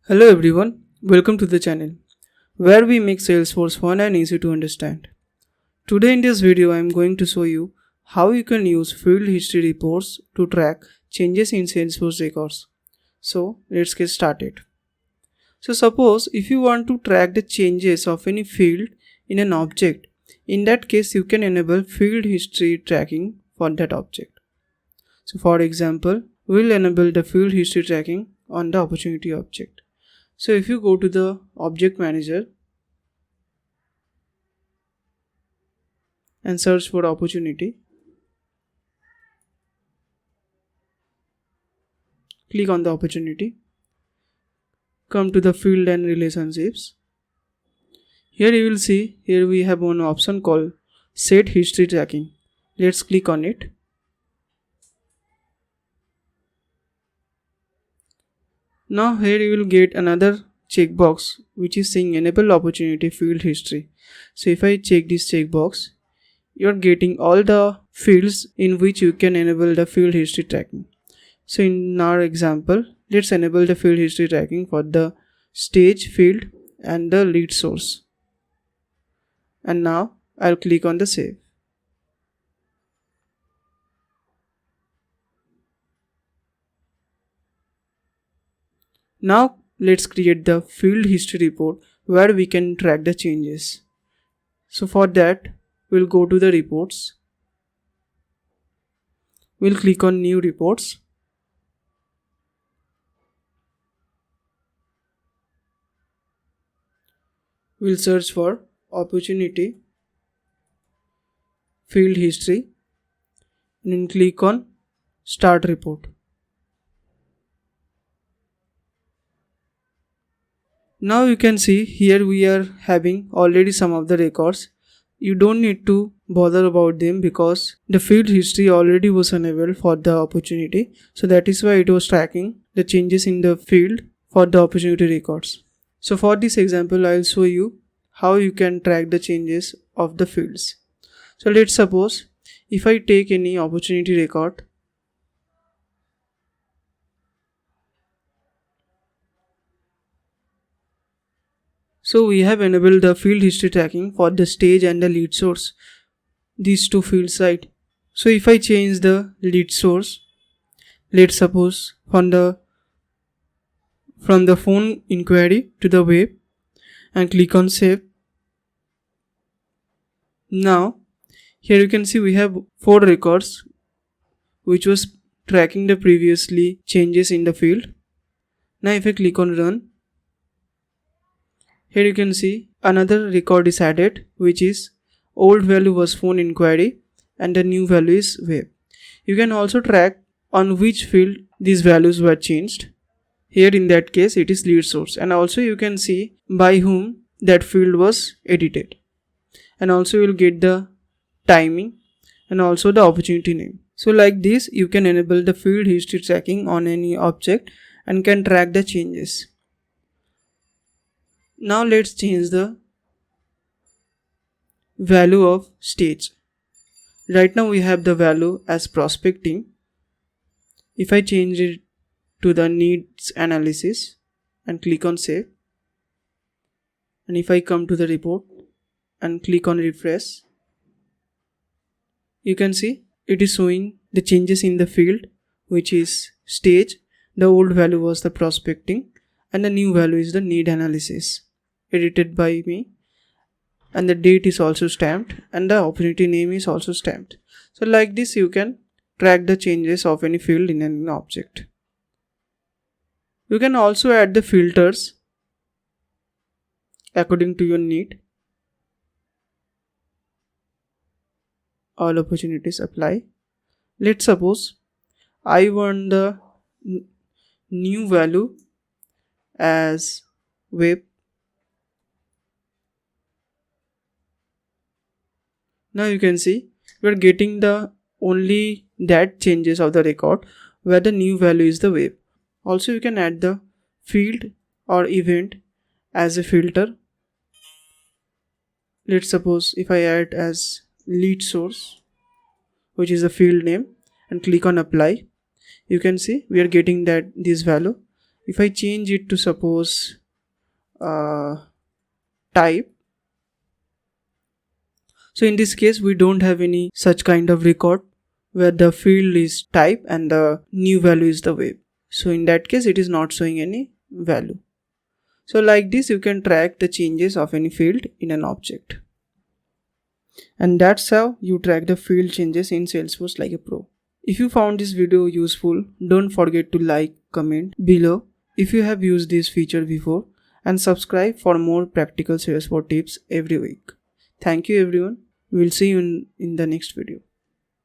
Hello everyone, welcome to the channel where we make Salesforce fun and easy to understand. Today in this video I am going to show you how you can use field history reports to track changes in Salesforce records. So let's get started. So suppose if you want to track the changes of any field in an object, in that case you can enable field history tracking for that object. So for example, we'll enable the field history tracking on the opportunity object. So if you go to the object manager and search for opportunity, click on the opportunity, come to the field and relationships. Here you will see, here we have one option called set history tracking. Let's click on it. Now here you will get another checkbox which is saying enable opportunity field history. So if I check this checkbox, you are getting all the fields in which you can enable the field history tracking. So in our example, let's enable the field history tracking for the stage field and the lead source. And now I'll click on the save. Now let's create the field history report where we can track the changes. So for that, we'll go to the reports. We'll click on new reports. We'll search for opportunity field history and then click on start report. Now you can see here we are having already some of the records. You don't need to bother about them because the field history already was enabled for the opportunity. So that is why it was tracking the changes in the field for the opportunity records. So for this example, I'll show you how you can track the changes of the fields. So let's suppose if I take any opportunity record, so we have enabled the field history tracking for the stage and the lead source, these two fields, right? So if I change the lead source, let's suppose from the phone inquiry to the web and click on save. Now here you can see we have 4 records which was tracking the previously changes in the field. Now if I click on run, here you can see another record is added which is old value was phone inquiry and the new value is web. You can also track on which field these values were changed. Here in that case it is lead source, and also you can see by whom that field was edited, and also you will get the timing and also the opportunity name. So like this you can enable the field history tracking on any object and can track the changes. Now let's change the value of stage. Right now we have the value as prospecting. If I change it to the needs analysis and click on save, and if I come to the report and click on refresh, you can see it is showing the changes in the field which is stage. The old value was the prospecting and the new value is the need analysis, edited by me, and the date is also stamped and the opportunity name is also stamped. So like this you can track the changes of any field in an object. You can also add the filters according to your need. All opportunities apply. Let's suppose I want the new value as web. Now you can see we are getting the only that changes of the record where the new value is the web. Also you can add the field or event as a filter. Let's suppose if I add as lead source, which is a field name, and click on apply, you can see we are getting that this value, If I change it to suppose type, so in this case we don't have any such kind of record where the field is type and the new value is the web. So in that case it is not showing any value. So like this you can track the changes of any field in an object. And that's how you track the field changes in Salesforce like a pro. If you found this video useful, don't forget to like, comment below if you have used this feature before, and subscribe for more practical Salesforce tips every week. Thank you everyone. We'll see you in the next video.